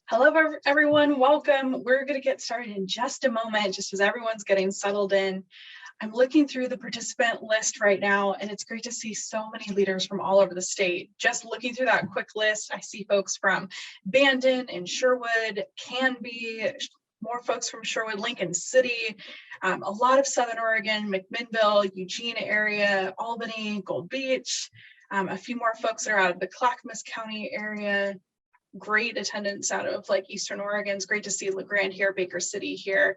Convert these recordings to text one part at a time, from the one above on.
Hello, everyone. Welcome. We're going to get started in just a moment, just as everyone's getting settled in. I'm looking through the participant list right now, and it's great to see so many leaders from all over the state. Just looking through that quick list, I see folks from Bandon and Sherwood, Canby, more folks from Sherwood, Lincoln City, a lot of Southern Oregon, McMinnville, Eugene area, Albany, Gold Beach, a few more folks that are out of the Clackamas County area. Great attendance out of like Eastern Oregon. It's great to see LeGrand here, Baker City here,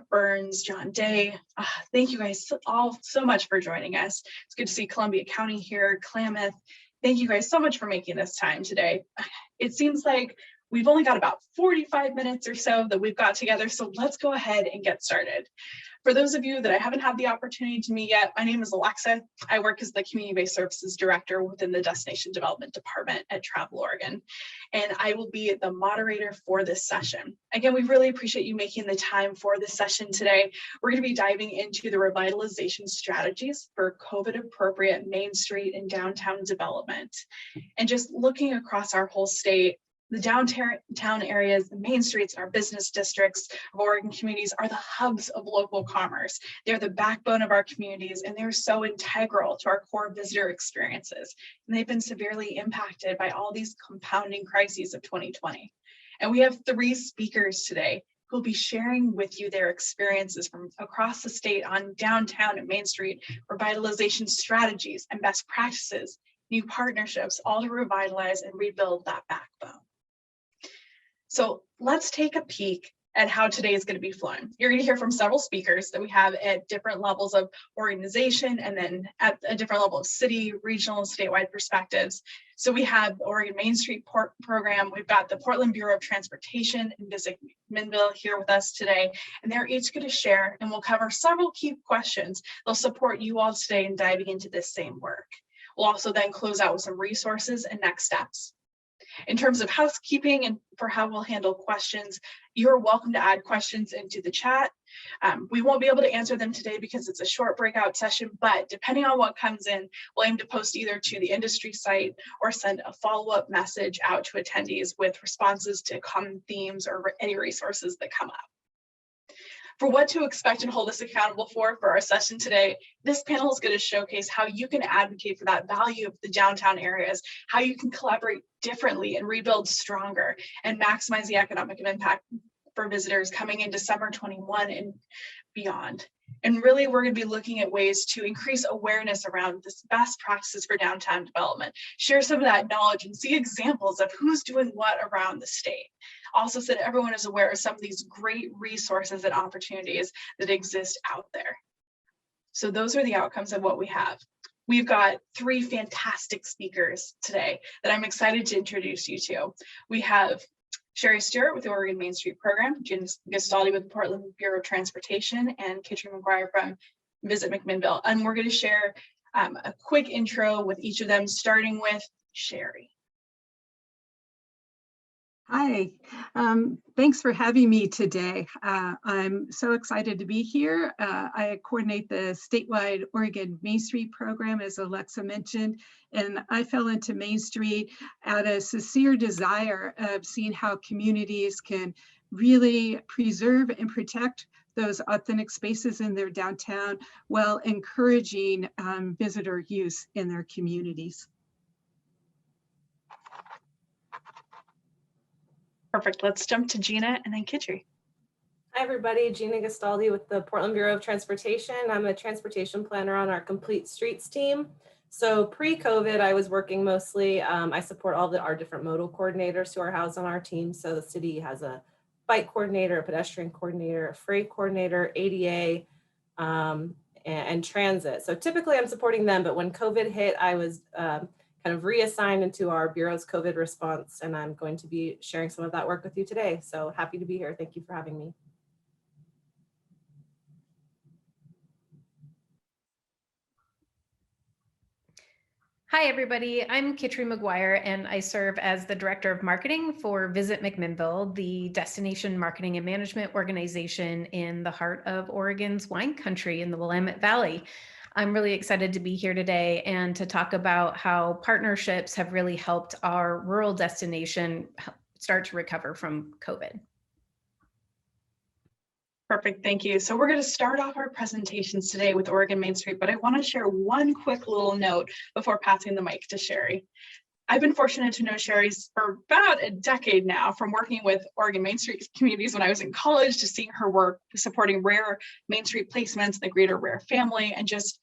Burns, John Day. Thank you guys all so much for joining us. It's good to see Columbia County here, Klamath. Thank you guys so much for making this time today. It seems like we've only got about 45 minutes or so that we've got together, so let's go ahead and get started. For those of you that I haven't had the opportunity to meet yet, my name is Alexa. I work as the Community-Based Services Director within the Destination Development Department at Travel Oregon, and I will be the moderator for this session. Again, we really appreciate you making the time for this session today. We're going to be diving into the revitalization strategies for COVID-appropriate Main Street and downtown development, and just looking across our whole state. The downtown areas, the main streets, and our business districts of Oregon communities are the hubs of local commerce. They're the backbone of our communities, and they're so integral to our core visitor experiences. And they've been severely impacted by all these compounding crises of 2020. And we have 3 speakers today who will be sharing with you their experiences from across the state on downtown and Main Street revitalization strategies and best practices, new partnerships, all to revitalize and rebuild that backbone. So let's take a peek at how today is going to be flowing. You're going to hear from several speakers that we have at different levels of organization and then at a different level of city, regional, and statewide perspectives. So we have the Oregon Main Street Port Program. We've got the Portland Bureau of Transportation and Visit McMinnville here with us today. And they're each going to share, and we'll cover several key questions. They'll support you all today in diving into this same work. We'll also then close out with some resources and next steps. In terms of housekeeping and for how we'll handle questions, you're welcome to add questions into the chat. We won't be able to answer them today because it's a short breakout session, but depending on what comes in, we'll aim to post either to the industry site or send a follow-up message out to attendees with responses to common themes or any resources that come up. For what to expect and hold us accountable for our session today, this panel is going to showcase how you can advocate for that value of the downtown areas, how you can collaborate differently and rebuild stronger and maximize the economic impact for visitors coming in December 21 and beyond. And really, we're going to be looking at ways to increase awareness around this best practices for downtown development, share some of that knowledge and see examples of who's doing what around the state. Also, so that everyone is aware of some of these great resources and opportunities that exist out there. So those are the outcomes of what we have. We've got 3 fantastic speakers today that I'm excited to introduce you to. We have Sherry Stewart with the Oregon Main Street Program, Jen Gastaldi with the Portland Bureau of Transportation, and Kitri McGuire from Visit McMinnville. And we're going to share a quick intro with each of them, starting with Sherry. Hi, thanks for having me today. I'm so excited to be here. I coordinate the statewide Oregon Main Street program, as Alexa mentioned, and I fell into Main Street out of sincere desire of seeing how communities can really preserve and protect those authentic spaces in their downtown while encouraging visitor use in their communities. Perfect. Let's jump to Gina and then Kitri. Hi, everybody. Gina Gastaldi with the Portland Bureau of Transportation. I'm a transportation planner on our Complete Streets team. So pre-COVID, I was working mostly, I support all our different modal coordinators who are housed on our team. So the city has a bike coordinator, a pedestrian coordinator, a freight coordinator, ADA, and transit. So typically I'm supporting them, but when COVID hit, I was kind of reassigned into our Bureau's COVID response, and I'm going to be sharing some of that work with you today. So happy to be here. Thank you for having me. Hi, everybody. I'm Kitri McGuire, and I serve as the Director of Marketing for Visit McMinnville, the destination marketing and management organization in the heart of Oregon's wine country in the Willamette Valley. I'm really excited to be here today and to talk about how partnerships have really helped our rural destination start to recover from COVID. Perfect, thank you. So we're going to start off our presentations today with Oregon Main Street, but I want to share one quick little note before passing the mic to Sherry. I've been fortunate to know Sherry for about a decade now, from working with Oregon Main Street communities when I was in college to seeing her work supporting rare Main Street placements, the greater rare family, and just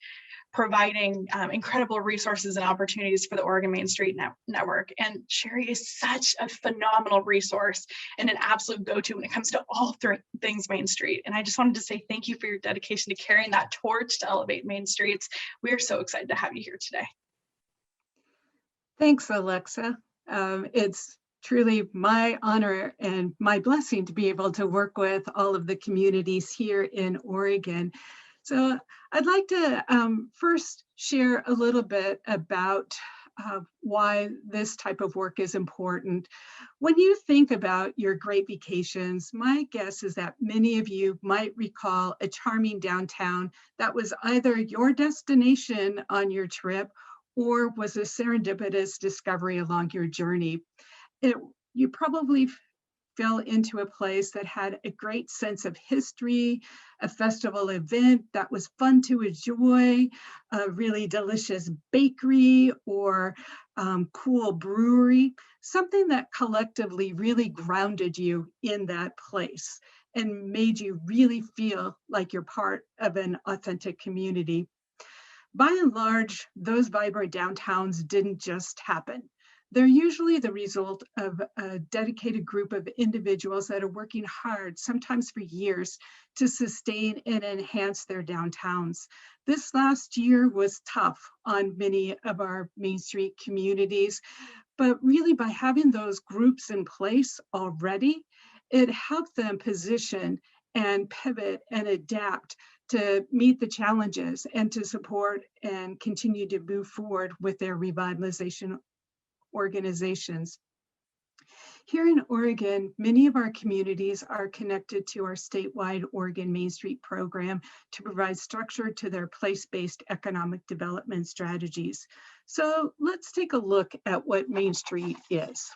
providing incredible resources and opportunities for the Oregon Main Street network. And Sherry is such a phenomenal resource and an absolute go-to when it comes to all things Main Street. And I just wanted to say thank you for your dedication to carrying that torch to elevate Main Streets. We are so excited to have you here today. Thanks, Alexa. It's truly my honor and my blessing to be able to work with all of the communities here in Oregon. So I'd like to first share a little bit about why this type of work is important. When you think about your great vacations, my guess is that many of you might recall a charming downtown that was either your destination on your trip or was a serendipitous discovery along your journey. You probably fell into a place that had a great sense of history, a festival event that was fun to enjoy, a really delicious bakery or cool brewery, something that collectively really grounded you in that place and made you really feel like you're part of an authentic community. By and large, those vibrant downtowns didn't just happen. They're usually the result of a dedicated group of individuals that are working hard, sometimes for years, to sustain and enhance their downtowns. This last year was tough on many of our Main Street communities, but really by having those groups in place already, it helped them position and pivot and adapt to meet the challenges and to support and continue to move forward with their revitalization organizations. Here in Oregon, many of our communities are connected to our statewide Oregon Main Street program to provide structure to their place-based economic development strategies. So let's take a look at what Main Street is.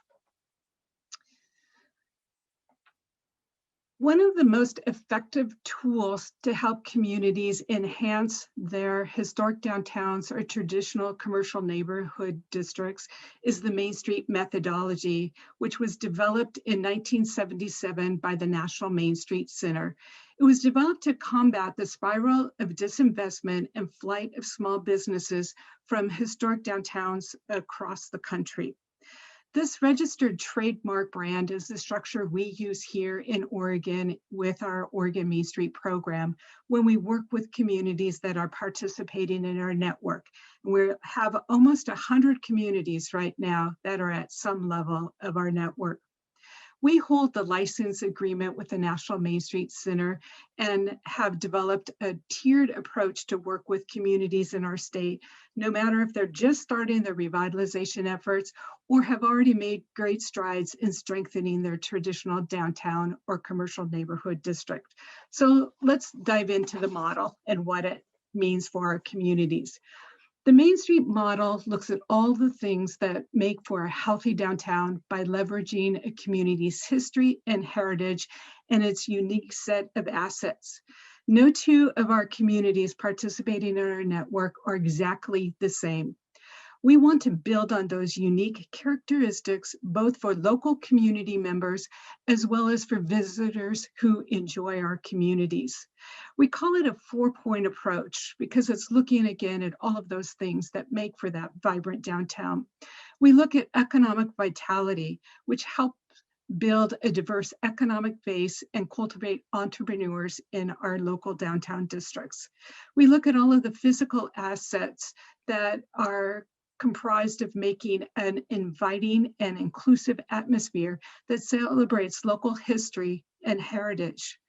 One of the most effective tools to help communities enhance their historic downtowns or traditional commercial neighborhood districts is the Main Street methodology, which was developed in 1977 by the National Main Street Center. It was developed to combat the spiral of disinvestment and flight of small businesses from historic downtowns across the country. This registered trademark brand is the structure we use here in Oregon with our Oregon Main Street program when we work with communities that are participating in our network. We have almost 100 communities right now that are at some level of our network. We hold the license agreement with the National Main Street Center and have developed a tiered approach to work with communities in our state, no matter if they're just starting their revitalization efforts or have already made great strides in strengthening their traditional downtown or commercial neighborhood district. So let's dive into the model and what it means for our communities. The Main Street model looks at all the things that make for a healthy downtown by leveraging a community's history and heritage and its unique set of assets. No two of our communities participating in our network are exactly the same. We want to build on those unique characteristics, both for local community members as well as for visitors who enjoy our communities. We call it a 4-point approach because it's looking again at all of those things that make for that vibrant downtown. We look at economic vitality, which helps build a diverse economic base and cultivate entrepreneurs in our local downtown districts. We look at all of the physical assets that are comprised of making an inviting and inclusive atmosphere that celebrates local history and heritage.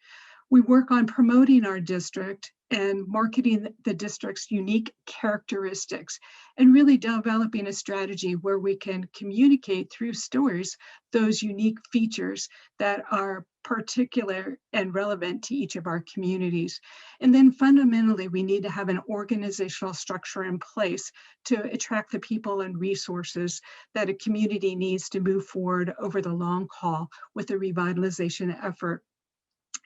We work on promoting our district and marketing the district's unique characteristics and really developing a strategy where we can communicate through stories those unique features that are particular and relevant to each of our communities. And then fundamentally, we need to have an organizational structure in place to attract the people and resources that a community needs to move forward over the long haul with the revitalization effort.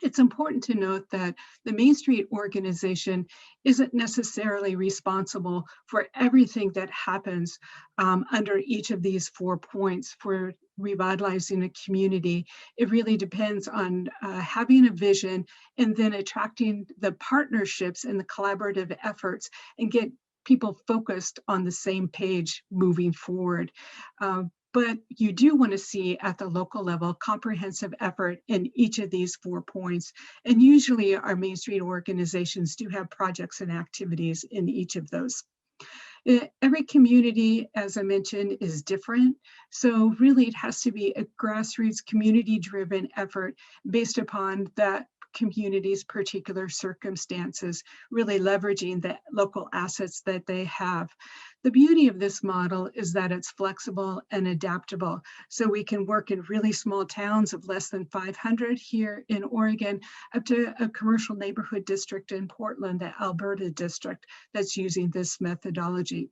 It's important to note that the Main Street organization isn't necessarily responsible for everything that happens under each of these 4 points for revitalizing a community. It really depends on having a vision and then attracting the partnerships and the collaborative efforts and get people focused on the same page moving forward. But you do want to see at the local level comprehensive effort in each of these 4 points. And usually our Main Street organizations do have projects and activities in each of those. Every community, as I mentioned, is different. So really it has to be a grassroots community-driven effort based upon that community's particular circumstances, really leveraging the local assets that they have. The beauty of this model is that it's flexible and adaptable. So we can work in really small towns of less than 500 here in Oregon, up to a commercial neighborhood district in Portland, the Alberta district, that's using this methodology.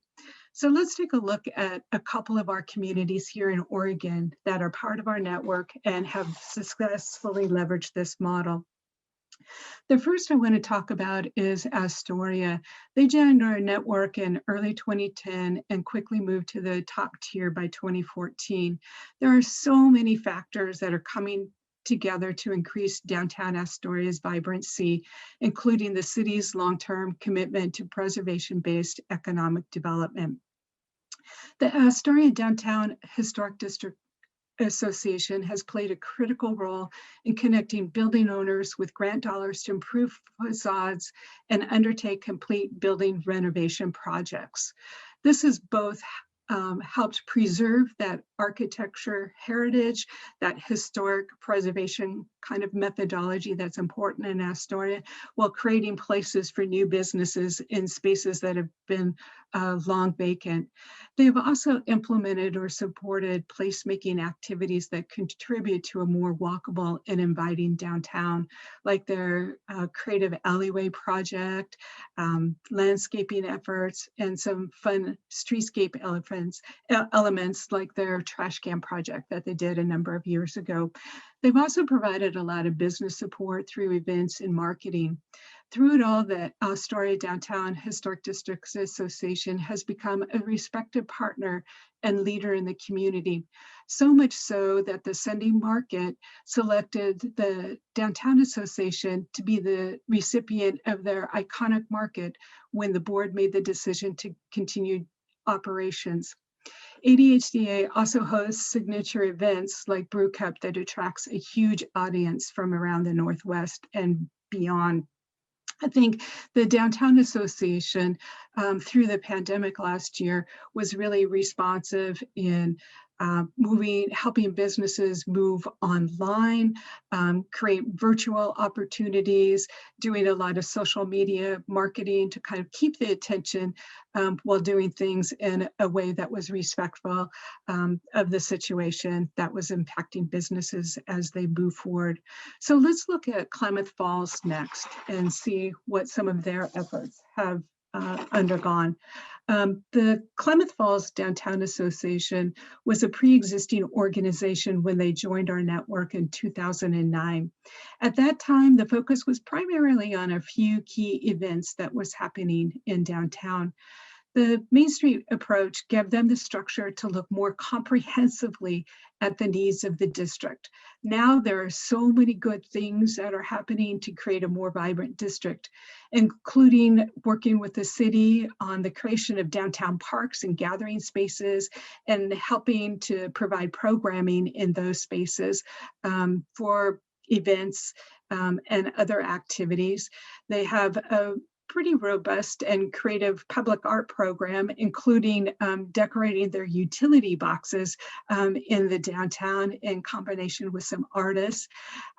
So let's take a look at a couple of our communities here in Oregon that are part of our network and have successfully leveraged this model. The first I want to talk about is Astoria. They joined our network in early 2010 and quickly moved to the top tier by 2014. There are so many factors that are coming together to increase downtown Astoria's vibrancy, including the city's long-term commitment to preservation-based economic development. The Astoria Downtown Historic District Association has played a critical role in connecting building owners with grant dollars to improve facades and undertake complete building renovation projects. This has both helped preserve that architecture heritage, that historic preservation kind of methodology that's important in Astoria, while creating places for new businesses in spaces that have been long vacant. They've also implemented or supported placemaking activities that contribute to a more walkable and inviting downtown, like their creative alleyway project, landscaping efforts, and some fun streetscape elements like their trash can project that they did a number of years ago. They've also provided a lot of business support through events and marketing. Through it all, the Astoria Downtown Historic Districts Association has become a respected partner and leader in the community. So much so that the Sunday Market selected the Downtown Association to be the recipient of their iconic market when the board made the decision to continue operations. ADHDA also hosts signature events like Brew Cup that attracts a huge audience from around the Northwest and beyond. I think the Downtown Association through the pandemic last year was really responsive in helping businesses move online, create virtual opportunities, doing a lot of social media marketing to kind of keep the attention while doing things in a way that was respectful of the situation that was impacting businesses as they move forward. So let's look at Klamath Falls next and see what some of their efforts have undergone. The Klamath Falls Downtown Association was a pre-existing organization when they joined our network in 2009. At that time, the focus was primarily on a few key events that was happening in downtown. The Main Street approach gave them the structure to look more comprehensively at the needs of the district. Now there are so many good things that are happening to create a more vibrant district, including working with the city on the creation of downtown parks and gathering spaces and helping to provide programming in those spaces for events and other activities. They have a pretty robust and creative public art program, including decorating their utility boxes in the downtown in combination with some artists.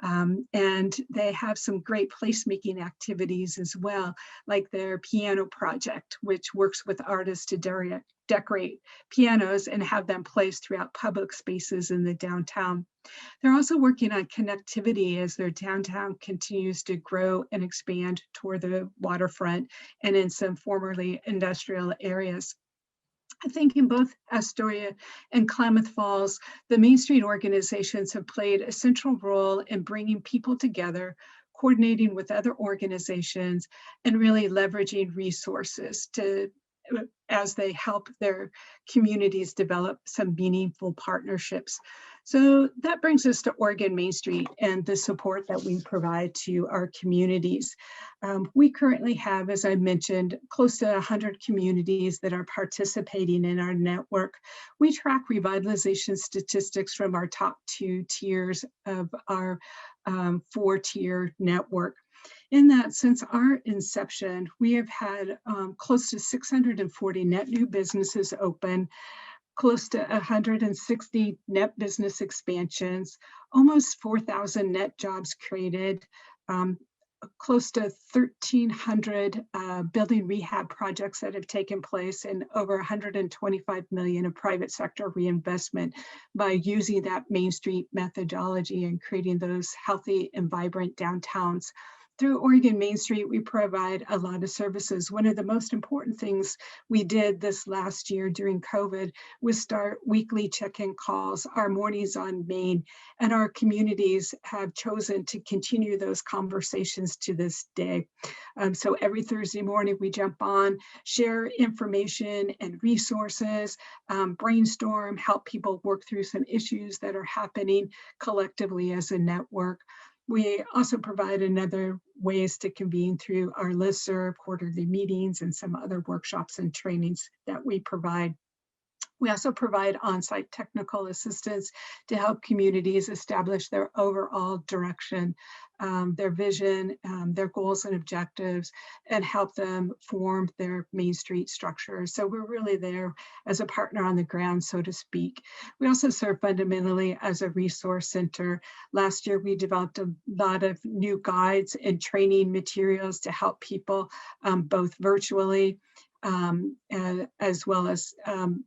And they have some great placemaking activities as well, like their piano project, which works with artists to decorate pianos and have them placed throughout public spaces in the downtown. They're also working on connectivity as their downtown continues to grow and expand toward the waterfront and in some formerly industrial areas. I think in both Astoria and Klamath Falls, the Main Street organizations have played a central role in bringing people together, coordinating with other organizations, and really leveraging resources as they help their communities develop some meaningful partnerships. So that brings us to Oregon Main Street and the support that we provide to our communities. We currently have, as I mentioned, close to 100 communities that are participating in our network. We track revitalization statistics from our top 2 tiers of our 4-tier network. In that, since our inception, we have had close to 640 net new businesses open, close to 160 net business expansions, almost 4,000 net jobs created, close to 1,300 building rehab projects that have taken place, and over 125 million of private sector reinvestment by using that Main Street methodology and creating those healthy and vibrant downtowns. Through Oregon Main Street, we provide a lot of services. One of the most important things we did this last year during COVID was start weekly check-in calls, our mornings on Main, and our communities have chosen to continue those conversations to this day. So every Thursday morning, we jump on, share information and resources, brainstorm, help people work through some issues that are happening collectively as a network. We also provide another ways to convene through our listserv, quarterly meetings, and some other workshops and trainings that we provide. We also provide on-site technical assistance to help communities establish their overall direction, their vision, their goals and objectives, and help them form their Main Street structure. So we're really there as a partner on the ground, so to speak. We also serve fundamentally as a resource center. Last year, we developed a lot of new guides and training materials to help people both virtually as well as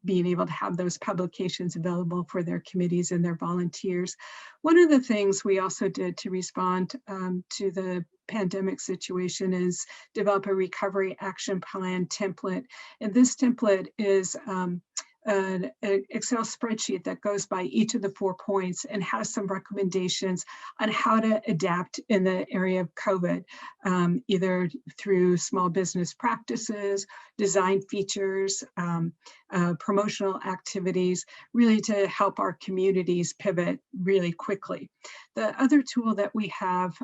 being able to have those publications available for their committees and their volunteers. One of the things we also did to respond to the pandemic situation is develop a recovery action plan template. And this template is an Excel spreadsheet that goes by each of the 4 points and has some recommendations on how to adapt in the area of COVID, either through small business practices, design features, promotional activities, really to help our communities pivot really quickly. The other tool that we have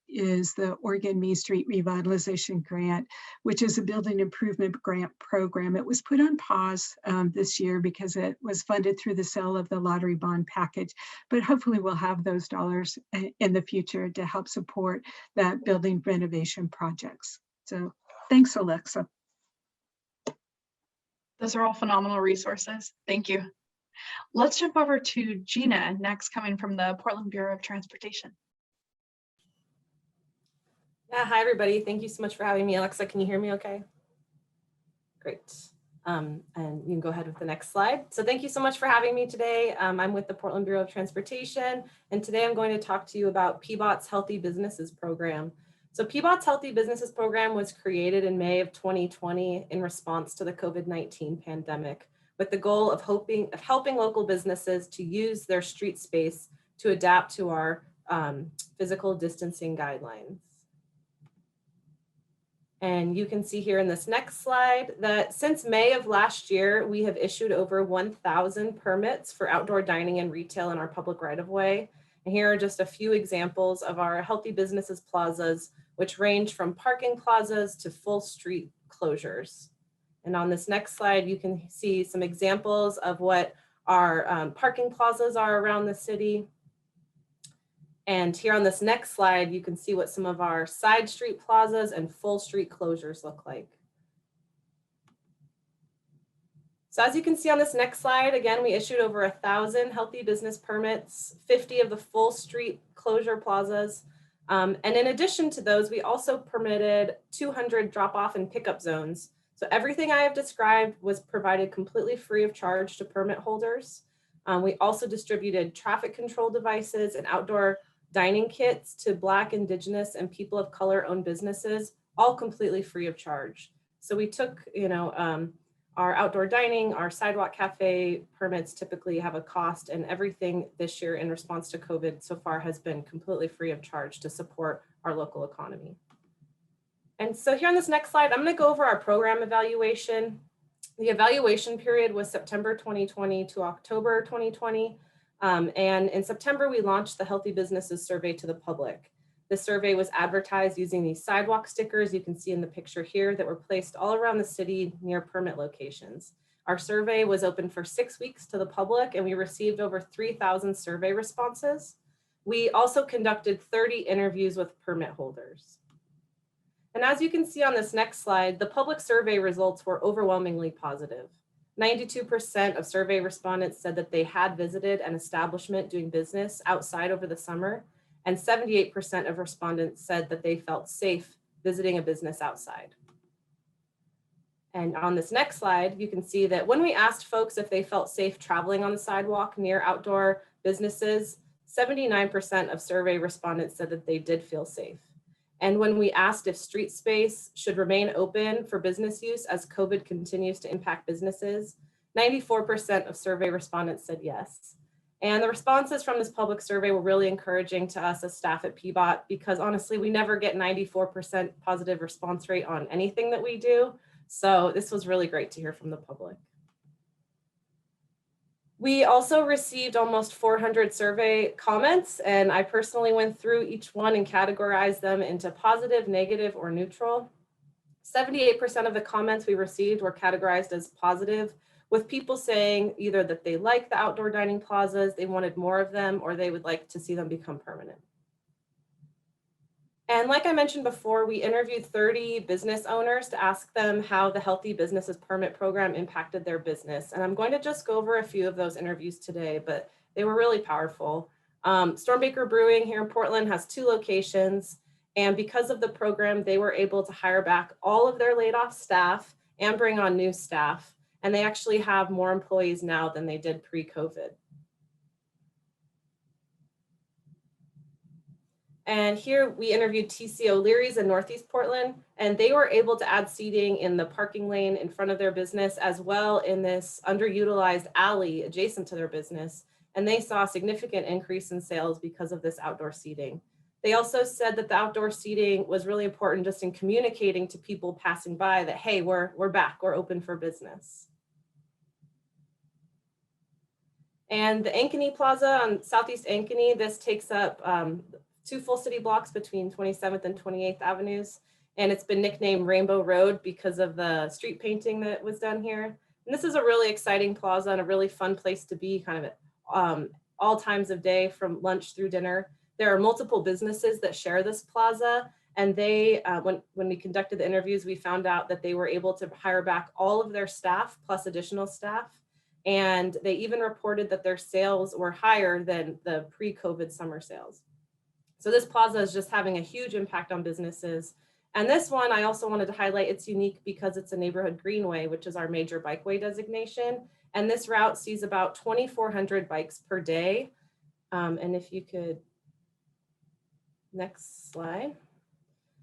is the Oregon Main Street Revitalization Grant, which is a building improvement grant program. It was put on pause this year because it was funded through the sale of the lottery bond package, but hopefully we'll have those dollars in the future to help support that building renovation projects. So thanks, Alexa. Those are all phenomenal resources. Thank you. Let's jump over to Gina next, coming from the Portland Bureau of Transportation. Yeah, hi everybody. Thank you so much for having me. Alexa, can you hear me okay? Great. And you can go ahead with the next slide. So thank you so much for having me today. I'm with the Portland Bureau of Transportation, and today I'm going to talk to you about PBOT's Healthy Businesses Program. So PBOT's Healthy Businesses Program was created in May of 2020 in response to the COVID-19 pandemic, with the goal of helping local businesses to use their street space to adapt to our physical distancing guidelines. And you can see here in this next slide that since May of last year, we have issued over 1,000 permits for outdoor dining and retail in our public right-of-way. And here are just a few examples of our Healthy Businesses plazas, which range from parking plazas to full street closures. And on this next slide, you can see some examples of what our parking plazas are around the city. And here on this next slide, you can see what some of our side street plazas and full street closures look like. So as you can see on this next slide, again, we issued over 1,000 healthy business permits, 50 of the full street closure plazas. And in addition to those, we also permitted 200 drop-off and pickup zones. So everything I have described was provided completely free of charge to permit holders. We also distributed traffic control devices and outdoor dining kits to Black, Indigenous, and people of color owned businesses, all completely free of charge. So we took, our outdoor dining, our sidewalk cafe permits typically have a cost, and everything this year in response to COVID so far has been completely free of charge to support our local economy. And so here on this next slide, I'm going to go over our program evaluation. The evaluation period was September 2020 to October 2020. And in September, we launched the Healthy Businesses Survey to the public. The survey was advertised using these sidewalk stickers you can see in the picture here that were placed all around the city near permit locations. Our survey was open for 6 weeks to the public, and we received over 3,000 survey responses. We also conducted 30 interviews with permit holders. And as you can see on this next slide, the public survey results were overwhelmingly positive. 92% of survey respondents said that they had visited an establishment doing business outside over the summer, and 78% of respondents said that they felt safe visiting a business outside. And on this next slide, you can see that when we asked folks if they felt safe traveling on the sidewalk near outdoor businesses, 79% of survey respondents said that they did feel safe. And when we asked if street space should remain open for business use as COVID continues to impact businesses, 94% of survey respondents said yes. And the responses from this public survey were really encouraging to us as staff at PBOT, because honestly, we never get 94% positive response rate on anything that we do. So this was really great to hear from the public. We also received almost 400 survey comments, and I personally went through each one and categorized them into positive, negative, or neutral. 78% of the comments we received were categorized as positive, with people saying either that they like the outdoor dining plazas, they wanted more of them, or they would like to see them become permanent. And like I mentioned before, we interviewed 30 business owners to ask them how the Healthy Businesses Permit Program impacted their business. And I'm going to just go over a few of those interviews today, but they were really powerful. Stormbaker Brewing here in Portland has 2 locations. And because of the program, they were able to hire back all of their laid off staff and bring on new staff. And they actually have more employees now than they did pre-COVID. And here we interviewed TC O'Leary's in Northeast Portland, and they were able to add seating in the parking lane in front of their business, as well in this underutilized alley adjacent to their business. And they saw a significant increase in sales because of this outdoor seating. They also said that the outdoor seating was really important just in communicating to people passing by that, hey, we're back, we're open for business. And the Ankeny Plaza on Southeast Ankeny, this takes up 2 full city blocks between 27th and 28th Avenues. And it's been nicknamed Rainbow Road because of the street painting that was done here. And this is a really exciting plaza and a really fun place to be kind of at all times of day from lunch through dinner. There are multiple businesses that share this plaza. And they, when we conducted the interviews, we found out that they were able to hire back all of their staff plus additional staff. And they even reported that their sales were higher than the pre-COVID summer sales. So this plaza is just having a huge impact on businesses. And this one, I also wanted to highlight, it's unique because it's a neighborhood greenway, which is our major bikeway designation. And this route sees about 2,400 bikes per day. And if you could, next slide.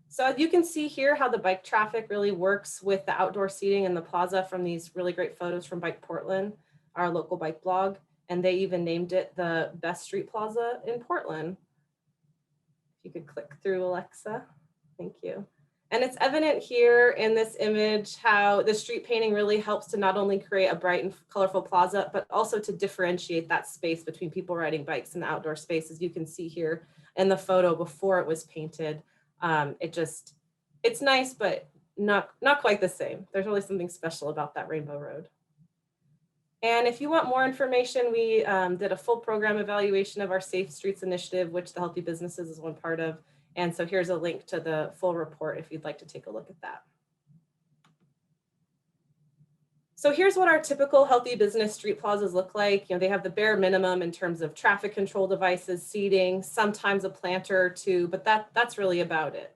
So you can see here how the bike traffic really works with the outdoor seating in the plaza from these really great photos from Bike Portland, our local bike blog. And they even named it the best street plaza in Portland. You could click through, Alexa. Thank you. And it's evident here in this image how the street painting really helps to not only create a bright and colorful plaza, but also to differentiate that space between people riding bikes and the outdoor space. As you can see here in the photo before it was painted. It's nice, but not quite the same. There's really something special about that Rainbow Road. And if you want more information, we did a full program evaluation of our Safe Streets initiative, which the Healthy Businesses is one part of. And so here's a link to the full report if you'd like to take a look at that. So here's what our typical healthy business street plazas look like. You know, they have the bare minimum in terms of traffic control devices, seating, sometimes a planter or two, but that's really about it.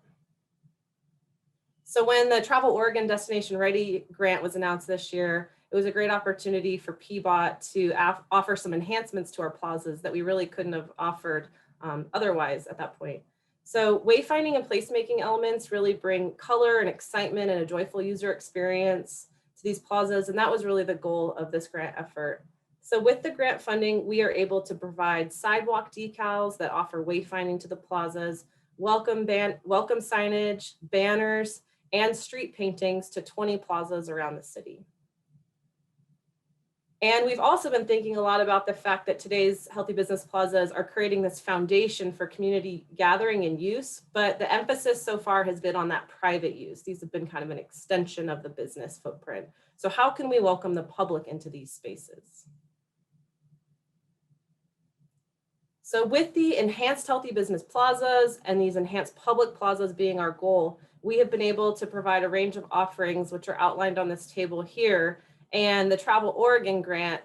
So when the Travel Oregon Destination Ready grant was announced this year, it was a great opportunity for PBOT to offer some enhancements to our plazas that we really couldn't have offered otherwise at that point. So wayfinding and placemaking elements really bring color and excitement and a joyful user experience to these plazas. And that was really the goal of this grant effort. So with the grant funding, we are able to provide sidewalk decals that offer wayfinding to the plazas, welcome signage, banners, and street paintings to 20 plazas around the city. And we've also been thinking a lot about the fact that today's healthy business plazas are creating this foundation for community gathering and use, but the emphasis so far has been on that private use. These have been kind of an extension of the business footprint. So how can we welcome the public into these spaces? So with the enhanced healthy business plazas and these enhanced public plazas being our goal, we have been able to provide a range of offerings which are outlined on this table here. And the Travel Oregon grant,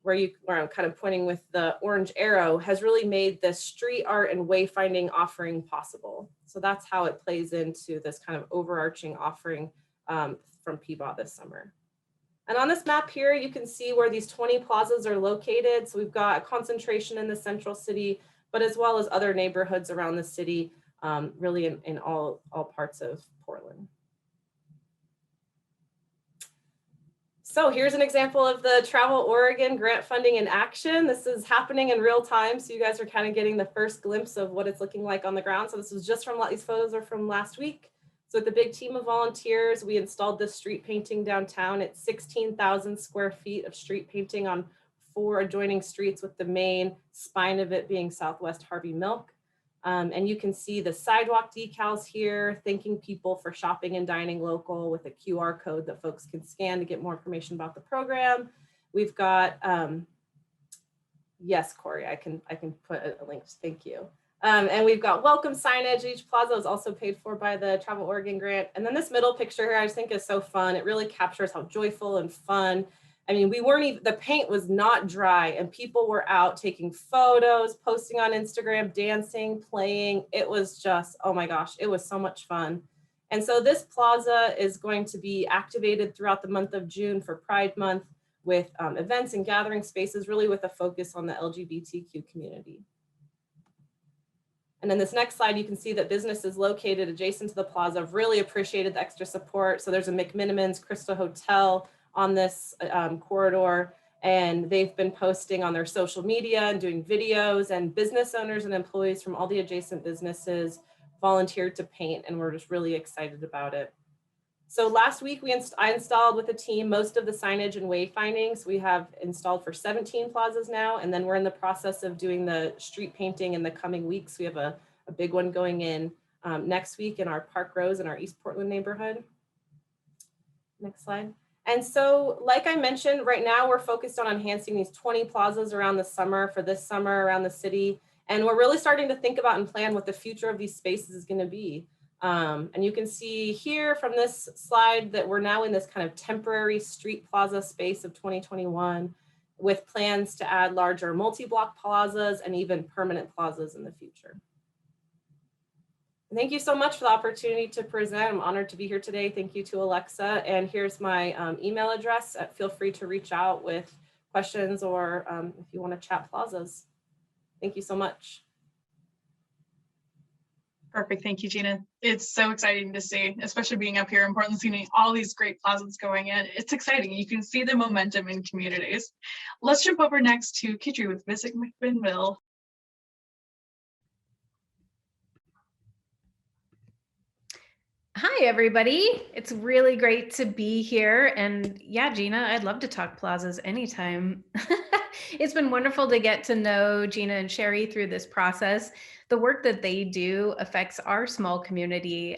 where I'm kind of pointing with the orange arrow, has really made the street art and wayfinding offering possible. So that's how it plays into this kind of overarching offering from PBOT this summer. And on this map here, you can see where these 20 plazas are located. So we've got a concentration in the central city, but as well as other neighborhoods around the city, really in all parts of Portland. So here's an example of the Travel Oregon grant funding in action. This is happening in real time. So you guys are kind of getting the first glimpse of what it's looking like on the ground. So this was just from, these photos are from last week. So with a big team of volunteers, we installed this street painting downtown. It's 16,000 square feet of street painting on 4 adjoining streets, with the main spine of it being Southwest Harvey Milk. And you can see the sidewalk decals here, thanking people for shopping and dining local with a QR code that folks can scan to get more information about the program. We've got, yes, Corey, I can put a link, thank you. And we've got welcome signage. Each plaza is also paid for by the Travel Oregon grant. And then this middle picture here, I just think is so fun. It really captures how joyful and fun. I mean, we weren't even, the paint was not dry and people were out taking photos, posting on Instagram, dancing, playing. It was just, oh my gosh, it was so much fun. And so this plaza is going to be activated throughout the month of June for Pride Month with events and gathering spaces, really with a focus on the LGBTQ community. And then this next slide, you can see that businesses located adjacent to the plaza have really appreciated the extra support. So there's a McMinnville's Crystal Hotel on this corridor, and they've been posting on their social media and doing videos, and business owners and employees from all the adjacent businesses volunteered to paint, and we're just really excited about it. So last week, I installed with a team most of the signage and wayfindings. We have installed for 17 plazas now, and then we're in the process of doing the street painting in the coming weeks. We have a big one going in next week in our Park Rose in our East Portland neighborhood. Next slide. And so, like I mentioned, right now we're focused on enhancing these 20 plazas around the summer for this summer around the city. And we're really starting to think about and plan what the future of these spaces is going to be. And you can see here from this slide that we're now in this kind of temporary street plaza space of 2021 with plans to add larger multi-block plazas and even permanent plazas in the future. Thank you so much for the opportunity to present. I'm honored to be here today. Thank you to Alexa. And here's my email address. Feel free to reach out with questions or if you want to chat plazas. Thank you so much. Perfect. Thank you, Gina. It's so exciting to see, especially being up here in Portland, seeing all these great plazas going in. It's exciting. You can see the momentum in communities. Let's jump over next to Kitri with Visit McMinnville. Hi, everybody. It's really great to be here. And yeah, Gina, I'd love to talk plazas anytime. It's been wonderful to get to know Gina and Sherry through this process. The work that they do affects our small community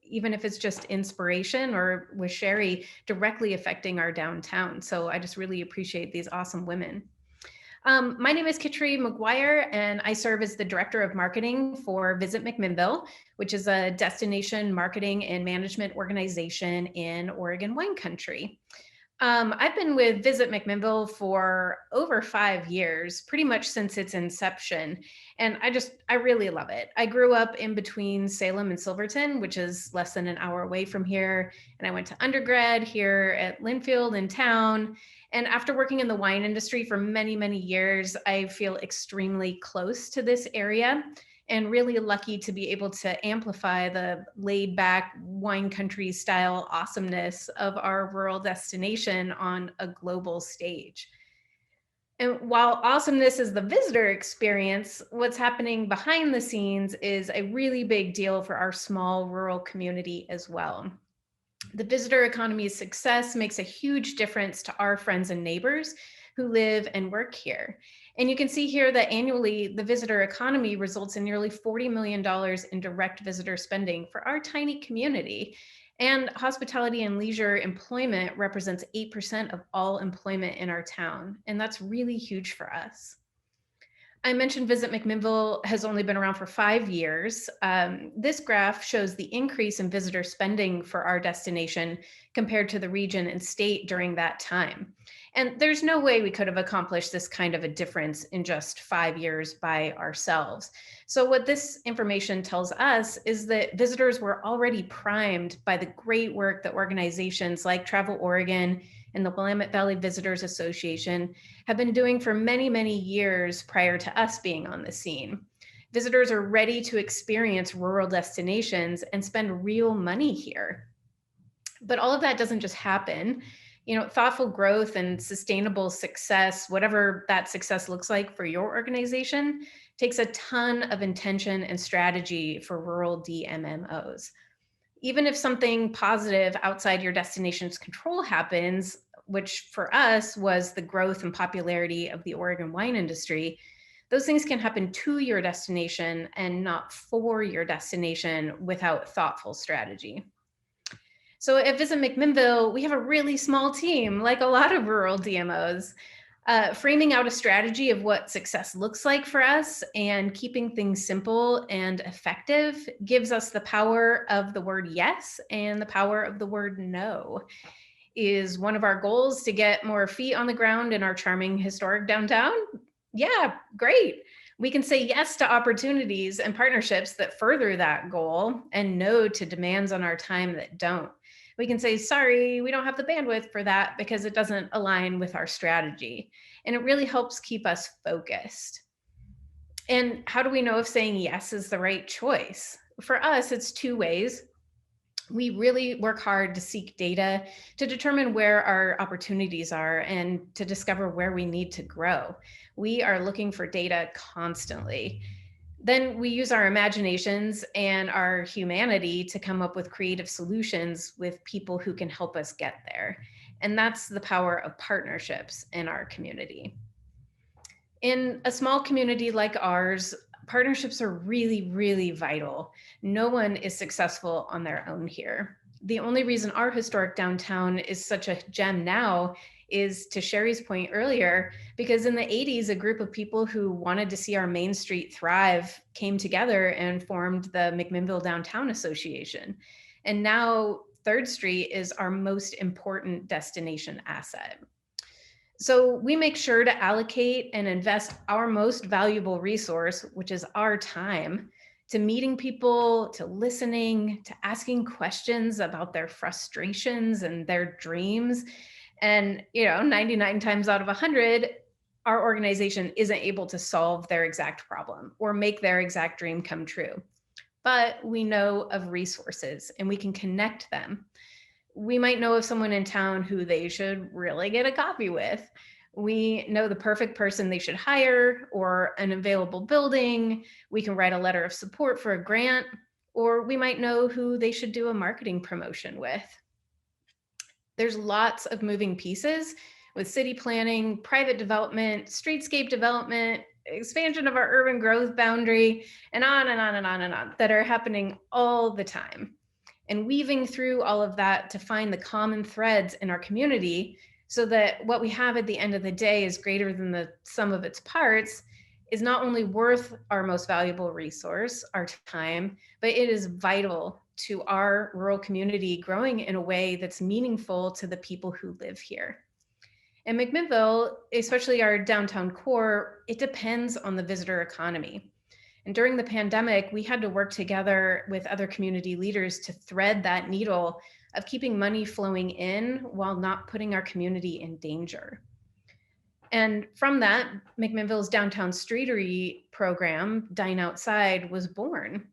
even if it's just inspiration, or with Sherry directly affecting our downtown. So I just really appreciate these awesome women. My name is Kitri McGuire, and I serve as the Director of Marketing for Visit McMinnville, which is a destination marketing and management organization in Oregon wine country. I've been with Visit McMinnville for over 5 years, pretty much since its inception. And I really love it. I grew up in between Salem and Silverton, which is less than an hour away from here. And I went to undergrad here at Linfield in town. And after working in the wine industry for many, many years, I feel extremely close to this area, and really lucky to be able to amplify the laid back wine country style awesomeness of our rural destination on a global stage. And while awesomeness is the visitor experience, what's happening behind the scenes is a really big deal for our small rural community as well. The visitor economy's success makes a huge difference to our friends and neighbors who live and work here. And you can see here that annually, the visitor economy results in nearly $40 million in direct visitor spending for our tiny community. And hospitality and leisure employment represents 8% of all employment in our town. And that's really huge for us. I mentioned Visit McMinnville has only been around for 5 years. This graph shows the increase in visitor spending for our destination compared to the region and state during that time. And there's no way we could have accomplished this kind of a difference in just 5 years by ourselves. So what this information tells us is that visitors were already primed by the great work that organizations like Travel Oregon and the Willamette Valley Visitors Association have been doing for many, many years prior to us being on the scene. Visitors are ready to experience rural destinations and spend real money here. But all of that doesn't just happen. Thoughtful growth and sustainable success, whatever that success looks like for your organization, takes a ton of intention and strategy for rural DMMOs. Even if something positive outside your destination's control happens, which for us was the growth and popularity of the Oregon wine industry, those things can happen to your destination and not for your destination without thoughtful strategy. So at Visit McMinnville, we have a really small team, like a lot of rural DMOs, framing out a strategy of what success looks like for us, and keeping things simple and effective gives us the power of the word yes and the power of the word no. Is one of our goals to get more feet on the ground in our charming historic downtown? Yeah, great. We can say yes to opportunities and partnerships that further that goal, and no to demands on our time that don't. We can say, sorry, we don't have the bandwidth for that because it doesn't align with our strategy. And it really helps keep us focused. And how do we know if saying yes is the right choice? For us, it's 2 ways. We really work hard to seek data to determine where our opportunities are and to discover where we need to grow. We are looking for data constantly. Then we use our imaginations and our humanity to come up with creative solutions with people who can help us get there. And that's the power of partnerships in our community. In a small community like ours, partnerships are really, really vital. No one is successful on their own here. The only reason our historic downtown is such a gem now is, to Sherry's point earlier, because in the 80s, a group of people who wanted to see our Main Street thrive came together and formed the McMinnville Downtown Association. And now 3rd Street is our most important destination asset. So we make sure to allocate and invest our most valuable resource, which is our time, to meeting people, to listening, to asking questions about their frustrations and their dreams. And 99 times out of 100, our organization isn't able to solve their exact problem or make their exact dream come true. But we know of resources and we can connect them. We might know of someone in town who they should really get a coffee with. We know the perfect person they should hire, or an available building. We can write a letter of support for a grant, or we might know who they should do a marketing promotion with. There's lots of moving pieces with city planning, private development, streetscape development, expansion of our urban growth boundary, and on and on and on and on, that are happening all the time. and weaving through all of that to find the common threads in our community so that what we have at the end of the day is greater than the sum of its parts is not only worth our most valuable resource, our time, but it is vital to our rural community growing in a way that's meaningful to the people who live here. In McMinnville, especially our downtown core, it depends on the visitor economy. And during the pandemic, we had to work together with other community leaders to thread that needle of keeping money flowing in while not putting our community in danger. And from that, McMinnville's downtown streetery program, Dine Outside, was born.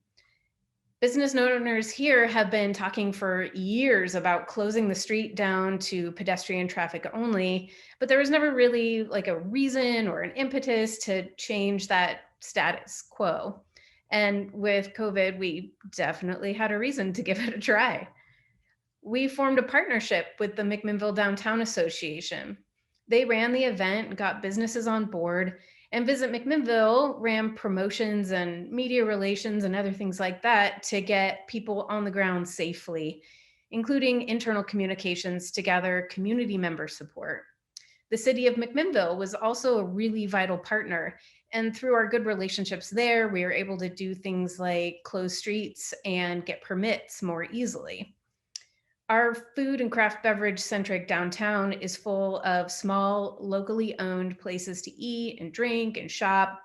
Business owners here have been talking for years about closing the street down to pedestrian traffic only, but there was never really like a reason or an impetus to change that status quo. And with COVID, we definitely had a reason to give it a try. We formed a partnership with the McMinnville Downtown Association. They ran the event, got businesses on board, and Visit McMinnville ran promotions and media relations and other things like that to get people on the ground safely, including internal communications to gather community member support. The city of McMinnville was also a really vital partner. And through our good relationships there, we were able to do things like close streets and get permits more easily. Our food and craft beverage centric downtown is full of small, locally owned places to eat and drink and shop.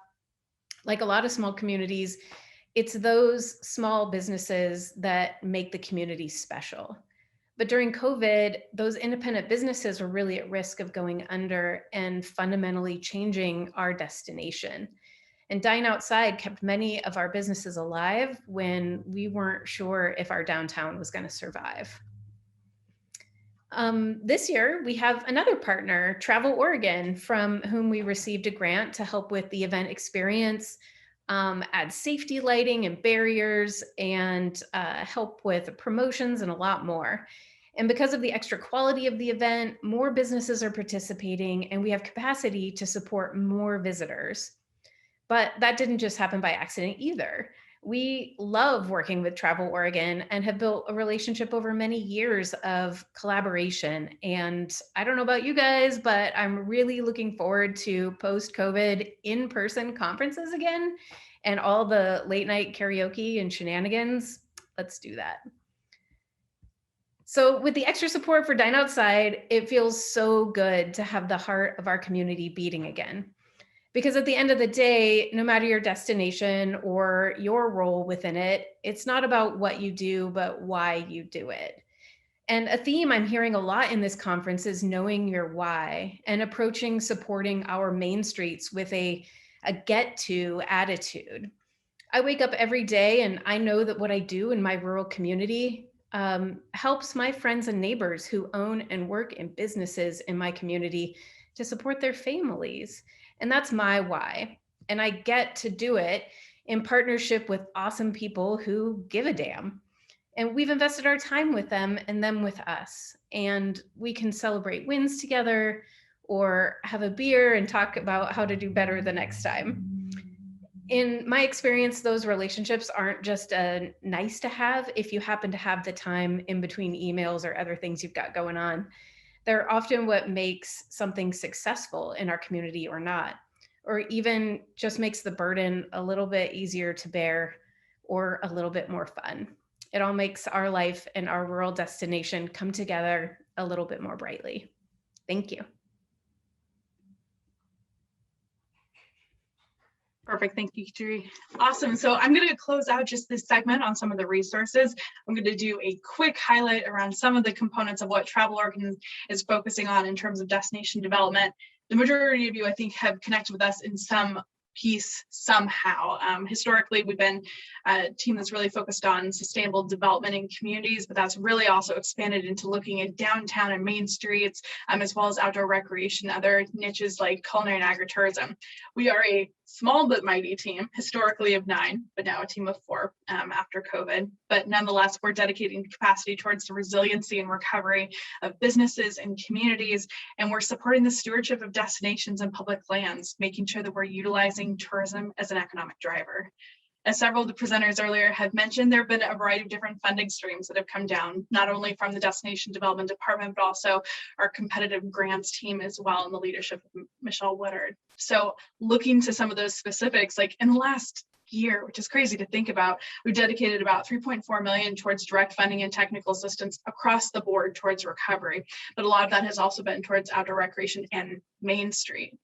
Like a lot of small communities, it's those small businesses that make the community special. But during COVID, those independent businesses were really at risk of going under and fundamentally changing our destination. And Dine Outside kept many of our businesses alive when we weren't sure if our downtown was going to survive. This year, we have another partner, Travel Oregon, from whom we received a grant to help with the event experience, add safety lighting and barriers, and help with promotions and a lot more. And because of the extra quality of the event, more businesses are participating, and we have capacity to support more visitors. But that didn't just happen by accident either. We love working with Travel Oregon and have built a relationship over many years of collaboration. And I don't know about you guys, but I'm really looking forward to post-COVID in-person conferences again and all the late night karaoke and shenanigans. Let's do that. So with the extra support for Dine Outside, it feels so good to have the heart of our community beating again. Because at the end of the day, no matter your destination or your role within it, it's not about what you do, but why you do it. And a theme I'm hearing a lot in this conference is knowing your why and approaching supporting our main streets with a get to attitude. I wake up every day and I know that what I do in my rural community helps my friends and neighbors who own and work in businesses in my community to support their families. And that's my why. And I get to do it in partnership with awesome people who give a damn. And we've invested our time with them and them with us. And we can celebrate wins together or have a beer and talk about how to do better the next time. In my experience, those relationships aren't just a nice to have if you happen to have the time in between emails or other things you've got going on. They're often what makes something successful in our community or not, or even just makes the burden a little bit easier to bear or a little bit more fun. It all makes our life and our rural destination come together a little bit more brightly. Thank you. Perfect. Thank you, Kitri. Awesome. So I'm going to close out just this segment on some of the resources. I'm going to do a quick highlight around some of the components of what Travel Oregon is focusing on in terms of destination development. The majority of you, I think, have connected with us in some piece somehow. Historically, we've been a team that's really focused on sustainable development in communities, but that's really also expanded into looking at downtown and main streets, as well as outdoor recreation, other niches like culinary and agritourism. We are a small but mighty team, historically of 9, but now a team of 4 after COVID. But nonetheless, we're dedicating capacity towards the resiliency and recovery of businesses and communities, and we're supporting the stewardship of destinations and public lands, making sure that we're utilizing tourism as an economic driver. As several of the presenters earlier have mentioned, there have been a variety of different funding streams that have come down, not only from the Destination Development Department, but also our competitive grants team as well, in the leadership of Michelle Woodard. So looking to some of those specifics, like in the last year, which is crazy to think about, we've dedicated about 3.4 million towards direct funding and technical assistance across the board towards recovery. But a lot of that has also been towards outdoor recreation and Main Street.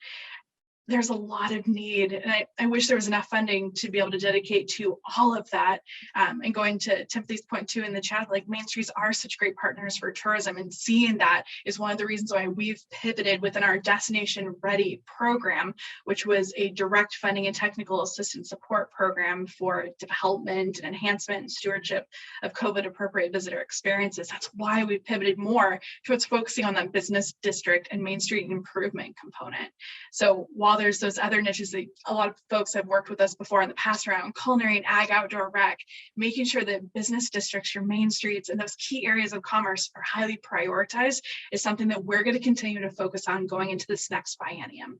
There's a lot of need, and I wish there was enough funding to be able to dedicate to all of that. And going to Timothy's point too in the chat, like Main Streets are such great partners for tourism, and seeing that is one of the reasons why we've pivoted within our Destination Ready program, which was a direct funding and technical assistance support program for development and enhancement and stewardship of COVID appropriate visitor experiences. That's why we've pivoted more towards focusing on that business district and Main Street improvement component. So while there's those other niches that a lot of folks have worked with us before in the past around culinary and ag outdoor rec, making sure that business districts, your Main Streets, and those key areas of commerce are highly prioritized is something that we're going to continue to focus on going into this next biennium.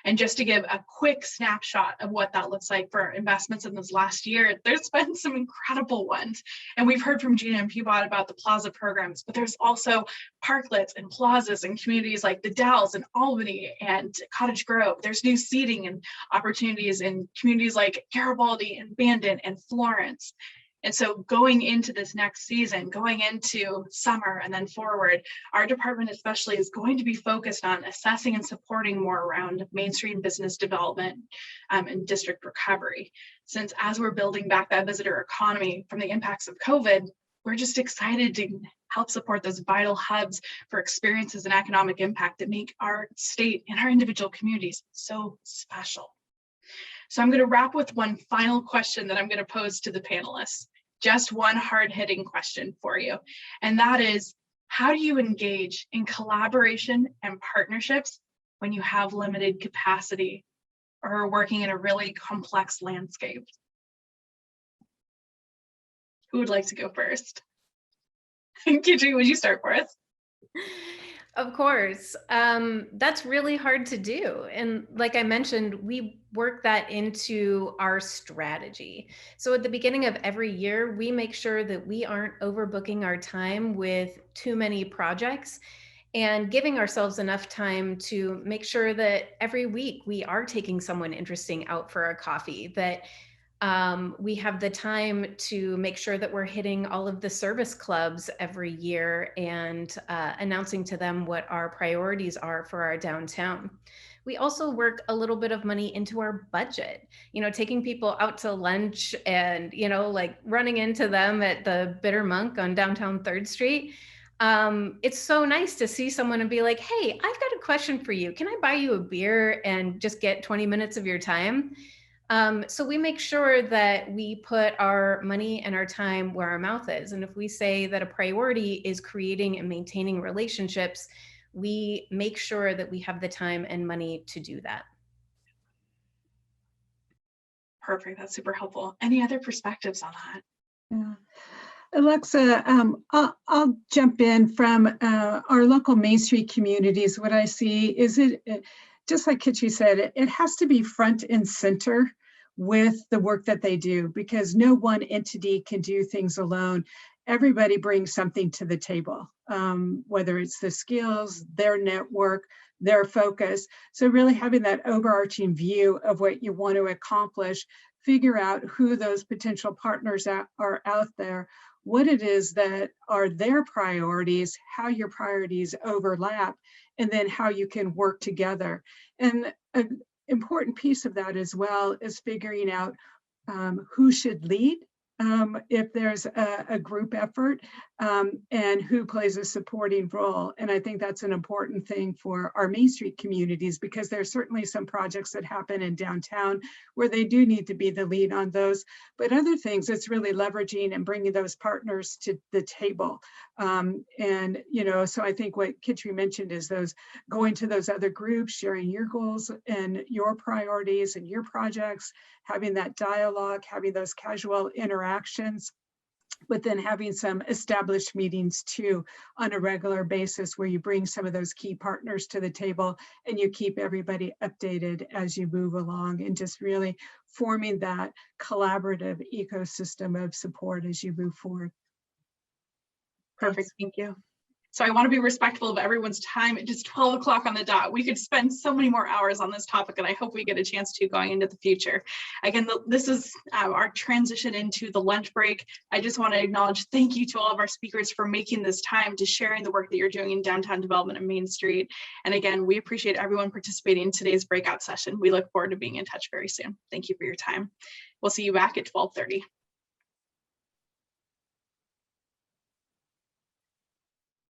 And just to give a quick snapshot of what that looks like for investments in this last year, there's been some incredible ones. And we've heard from Gina and Peabody about the Plaza programs, but there's also parklets and plazas and communities like the Dalles and Albany and Cottage Grove. There's new seating and opportunities in communities like Garibaldi and Bandon and Florence. And so going into this next season, going into summer and then forward, our department especially is going to be focused on assessing and supporting more around mainstream business development and district recovery. Since as we're building back that visitor economy from the impacts of COVID, we're just excited to help support those vital hubs for experiences and economic impact that make our state and our individual communities so special. So I'm going to wrap with one final question that I'm going to pose to the panelists. Just one hard-hitting question for you. And that is, how do you engage in collaboration and partnerships when you have limited capacity or are working in a really complex landscape? Who would like to go first? Kitri, would you start for us? Of course. That's really hard to do. And like I mentioned, we work that into our strategy. So at the beginning of every year, we make sure that we aren't overbooking our time with too many projects and giving ourselves enough time to make sure that every week we are taking someone interesting out for a coffee, that we have the time to make sure that we're hitting all of the service clubs every year and announcing to them what our priorities are for our downtown. We also work a little bit of money into our budget, taking people out to lunch and, like running into them at the Bitter Monk on downtown 3rd Street. It's so nice to see someone and be like, hey, I've got a question for you. Can I buy you a beer and just get 20 minutes of your time? So we make sure that we put our money and our time where our mouth is. And if we say that a priority is creating and maintaining relationships, we make sure that we have the time and money to do that. Perfect. That's super helpful. Any other perspectives on that? Yeah. Alexa, I'll jump in from our local Main Street communities. What I see is just like Kitri said, it has to be front and center with the work that they do, because no one entity can do things alone. Everybody brings something to the table, whether it's the skills, their network, their focus. So really having that overarching view of what you want to accomplish, figure out who those potential partners are out there, what it is that are their priorities, how your priorities overlap, and then how you can work together. And an important piece of that as well is figuring out who should lead if there's a group effort, and who plays a supporting role. And I think that's an important thing for our Main Street communities, because there's certainly some projects that happen in downtown where they do need to be the lead on those. But other things, it's really leveraging and bringing those partners to the table. So I think what Kitri mentioned is those going to those other groups, sharing your goals and your priorities and your projects, having that dialogue, having those casual interactions, but then having some established meetings too on a regular basis where you bring some of those key partners to the table and you keep everybody updated as you move along, and just really forming that collaborative ecosystem of support as you move forward. Perfect, thank you. So I want to be respectful of everyone's time. It is 12 o'clock on the dot. We could spend so many more hours on this topic, and I hope we get a chance to going into the future. Again, this is our transition into the lunch break. I just want to acknowledge thank you to all of our speakers for making this time to sharing the work that you're doing in downtown development and Main Street. And again, we appreciate everyone participating in today's breakout session. We look forward to being in touch very soon. Thank you for your time. We'll see you back at 12:30.